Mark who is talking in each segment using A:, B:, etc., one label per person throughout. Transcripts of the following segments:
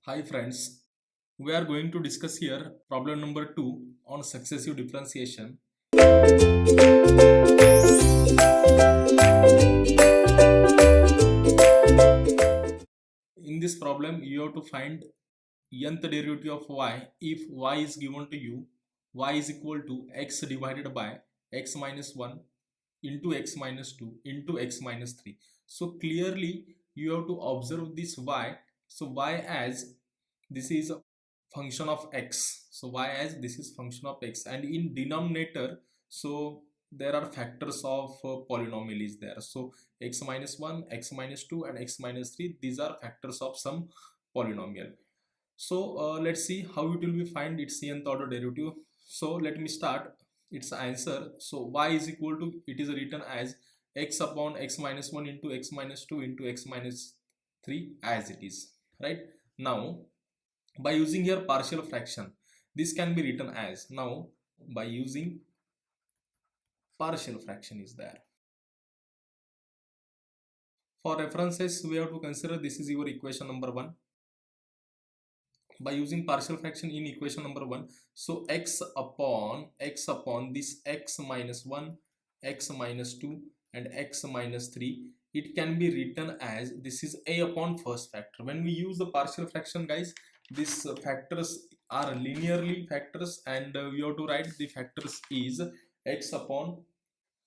A: Hi friends, we are going to discuss here problem number 2 on successive differentiation. In this problem, you have to find nth derivative of y if y is given to you, y is equal to x divided by x minus 1 into x minus 2 into x minus 3. So clearly you have to observe this y. So y as this is a function of x, so y as this is function of x, and in denominator, so there are factors of polynomial is there. So x minus 1, x minus 2 and x minus 3, these are factors of some polynomial. So let's see how it will be find its nth order derivative. So let me start its answer. So y is equal to, it is written as x upon x minus 1 into x minus 2 into x minus 3 as it is, right? Now by using here partial fraction, this can be written as, now by using partial fraction is there. For references we have to consider this is your equation number 1. By using partial fraction in equation number 1, so x upon this x minus 1, x minus 2 and x minus 3, it can be written as this is a upon first factor. When we use the partial fraction, guys, these factors are linearly factors, and we have to write the factors is x upon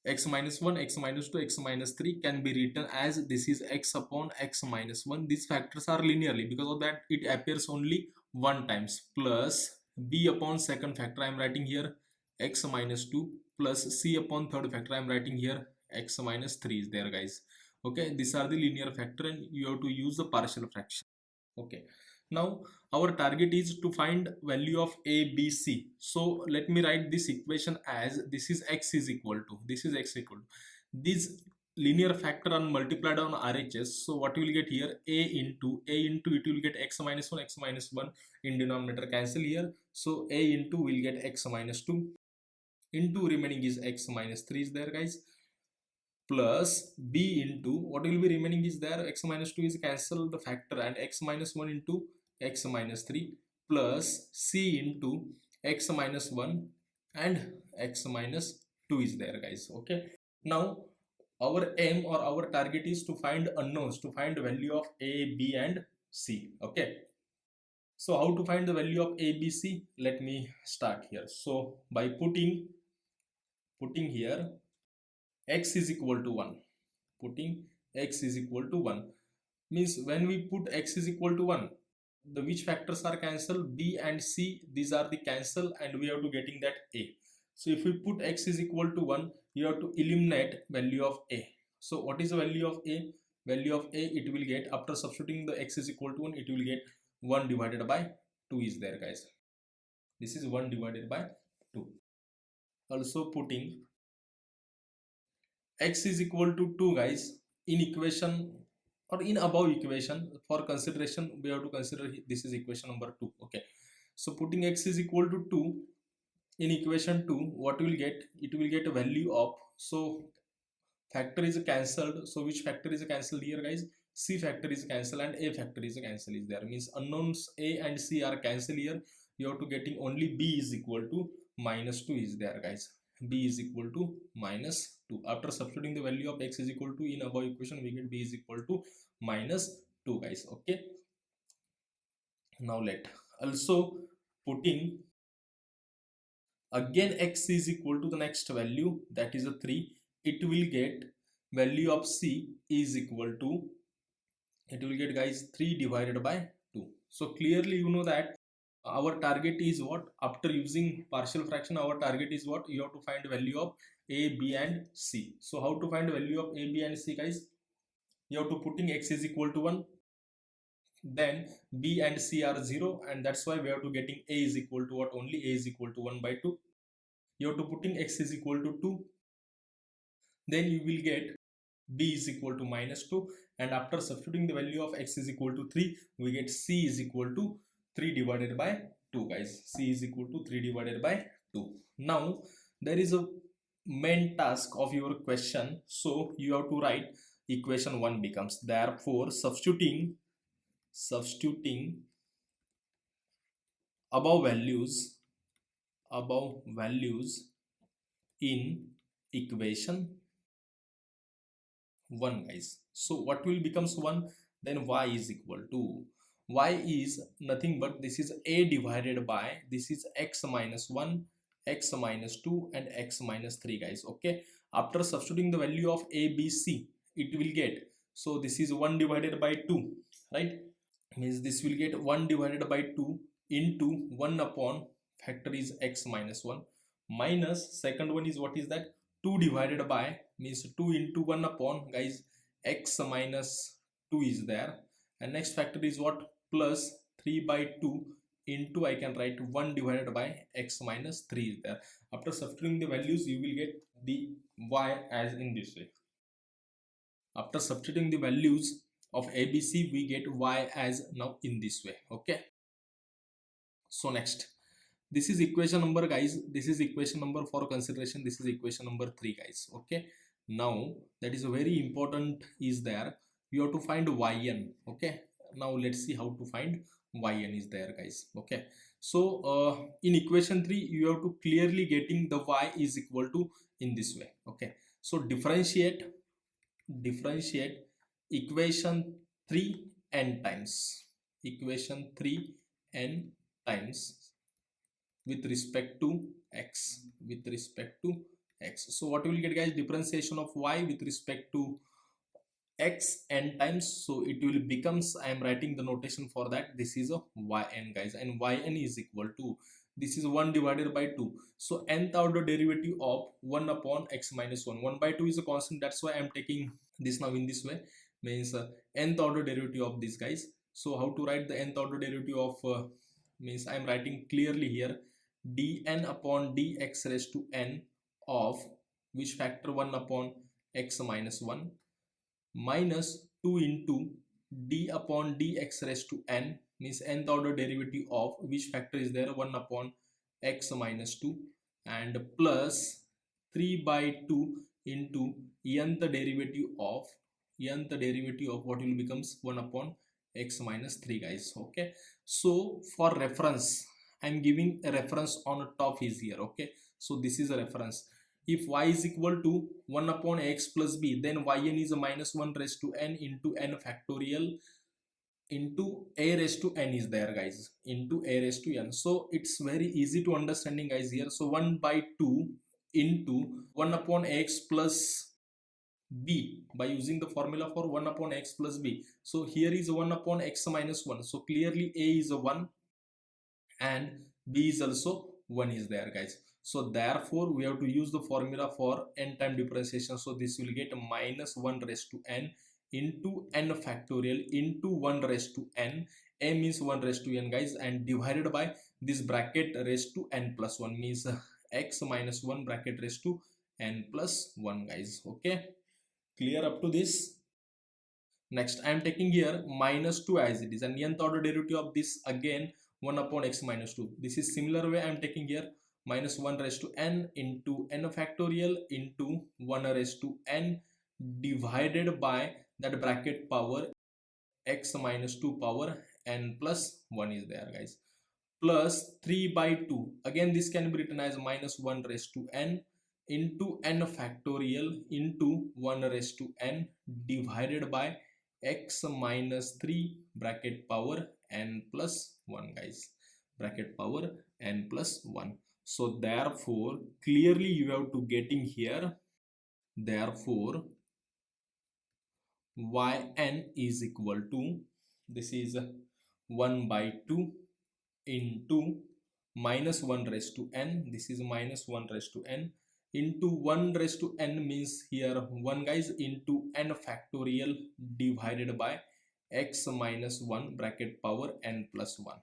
A: x minus 1, x minus 2, x minus 3 can be written as this is x upon x minus 1. These factors are linearly, because of that it appears only one times, plus b upon second factor I am writing here x minus 2, plus c upon third factor I am writing here x minus 3 is there, guys. Okay, these are the linear factor and you have to use the partial fraction. Okay, now our target is to find value of a, b, c. So let me write this equation as this is x is equal to, this is x equal to this linear factor on multiplied on RHS. So what you will get here, a into it will get x minus 1, x minus 1 in denominator cancel here. So a into will get x minus 2 into remaining is x minus 3 is there, guys, plus b into what will be remaining is there, x minus 2 is cancel the factor, and x minus 1 into x minus 3, plus c into x minus 1 and x minus 2 is there, guys. Okay, now our aim or our target is to find unknowns, to find the value of a, b and c. Okay, so how to find the value of a, b, c? Let me start here. So by putting here x is equal to 1, putting x is equal to 1 means when we put x is equal to 1, the which factors are cancelled, b and c, these are the cancel, and we have to getting that a. So if we put x is equal to 1, you have to eliminate value of a. So what is the value of a? Value of a, it will get, after substituting the x is equal to 1, it will get 1 divided by 2 is there, guys. This is 1 divided by 2. Also putting x is equal to 2, guys, in equation or in above equation, for consideration we have to consider this is equation number 2. Okay, so putting x is equal to 2 in equation 2, what will get, it will get a value of, so factor is cancelled, so which factor is cancelled here, guys? C factor is cancelled and a factor is cancelled is there, means unknowns a and c are cancelled here. You have to getting only b is equal to minus 2 is there, guys. B is equal to minus 2. After substituting the value of x is equal to in above equation, we get b is equal to minus 2, guys. Okay, now let also putting again x is equal to the next value, that is a 3. It will get value of c is equal to, it will get, guys, 3 divided by 2. So clearly you know that our target is what, after using partial fraction, our target is what, you have to find value of a, b and c. So how to find value of a, b and c, guys? You have to putting x is equal to 1, then b and c are 0, and that's why we have to getting a is equal to what, only a is equal to 1 by 2. You have to putting x is equal to 2, then you will get b is equal to minus 2, and after substituting the value of x is equal to 3, we get c is equal to 3 divided by 2, guys. C is equal to 3 divided by 2. Now there is a main task of your question, so you have to write equation 1 becomes, therefore substituting above values in equation 1, guys. So what will becomes 1? Then y is equal to, y is nothing but this is a divided by this is x minus 1, x minus 2 and x minus 3, guys. Okay, after substituting the value of a, b, c, it will get, so this is 1 divided by 2, right? Means this will get 1 divided by 2 into 1 upon factor is x minus 1 minus second one is what is that, 2 divided by means 2 into 1 upon, guys, x minus 2 is there, and next factor is what, plus 3 by 2 into, I can write 1 divided by x minus 3 is there. After substituting the values you will get the y as in this way. After substituting the values of ABC we get y as now in this way. Okay, so next, this is equation number, guys, this is equation number for consideration, this is equation number 3, guys. Okay, now that is very important is there, you have to find yn. Okay, now let's see how to find yn is there, guys. Okay, so in equation 3 you have to clearly getting the y is equal to in this way. Okay, so differentiate equation 3 n times, equation 3 n times with respect to x, so what you will get, guys, differentiation of y with respect to x n times, so it will becomes, I am writing the notation for that, this is a yn, guys, and yn is equal to, this is 1 divided by 2, so nth order derivative of 1 upon x minus 1, 1 by 2 is a constant, that's why I am taking this now in this way, means nth order derivative of this, guys. So how to write the nth order derivative of means I am writing clearly here, dn upon dx raised to n of which factor, 1 upon x minus 1 minus 2 into d upon dx raised to n, means nth order derivative of which factor is there, 1 upon x minus 2, and plus 3 by 2 into nth derivative of what will becomes 1 upon x minus 3, guys. Okay, so for reference I am giving a reference on top is here. Okay, so this is a reference. If y is equal to 1 upon x plus b, then yn is a minus 1 raised to n into n factorial into a raised to n is there, guys, into a raised to n. So it's very easy to understanding, guys, here. So 1 by 2 into 1 upon x plus b by using the formula for 1 upon x plus b. So here is 1 upon x minus 1. So clearly a is a 1 and b is also 1 is there, guys. So therefore we have to use the formula for n time differentiation. So this will get minus 1 raised to n into n factorial into 1 raised to n, a means 1 raised to n, guys, and divided by this bracket raised to n plus 1, means x minus 1 bracket raised to n plus 1, guys. Okay, clear up to this? Next I am taking here minus 2 as it is, and nth order derivative of this again 1 upon x minus 2. This is similar way I am taking here minus 1 raised to n into n factorial into 1 raised to n divided by that bracket power x minus 2 power n plus 1 is there, guys, plus 3 by 2. Again this can be written as minus 1 raised to n into n factorial into 1 raised to n divided by x minus 3 bracket power n plus 1, guys, bracket power n plus 1. So therefore clearly you have to getting here, therefore yn is equal to, this is 1 by 2 into minus 1 raised to n, this is minus 1 raised to n into 1 raised to n, means here 1, guys, into n factorial divided by x minus 1 bracket power n plus 1.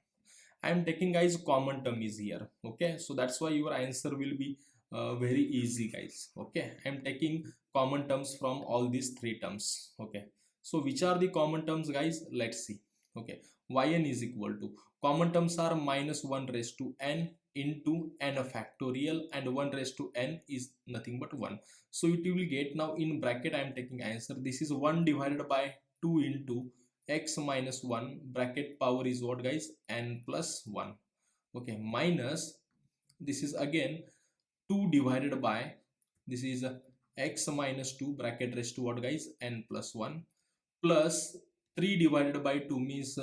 A: I am taking, guys, common term is here. Okay, so that's why your answer will be very easy, guys. Okay, I am taking common terms from all these 3 terms. Okay, so which are the common terms, guys? Let's see. Okay, yn is equal to, common terms are minus 1 raised to n into n factorial, and 1 raised to n is nothing but 1. So it will get, now in bracket I am taking answer, this is 1 divided by 2 into x minus 1 bracket power is what, guys, n plus 1. okay, minus this is again 2 divided by this is x minus 2 bracket raised to what guys, n plus 1, plus 3 divided by 2 means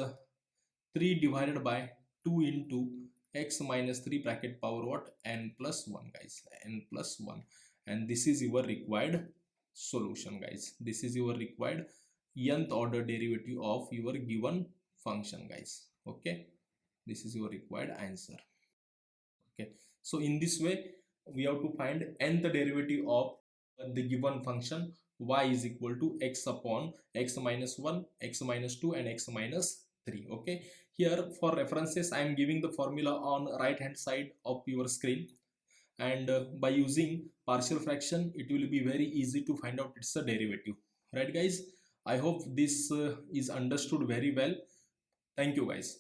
A: 3 divided by 2 into x minus 3 bracket power what, n plus 1 guys, n plus 1. And this is your required solution guys. This is your required nth order derivative of your given function guys. Okay, this is your required answer. Okay, so in this way we have to find nth derivative of the given function y is equal to x upon x minus 1, x minus 2 and x minus 3. Okay, here for references I am giving the formula on right hand side of your screen, and by using partial fraction it will be very easy to find out its a derivative, right guys. I hope this is understood very well. Thank you guys.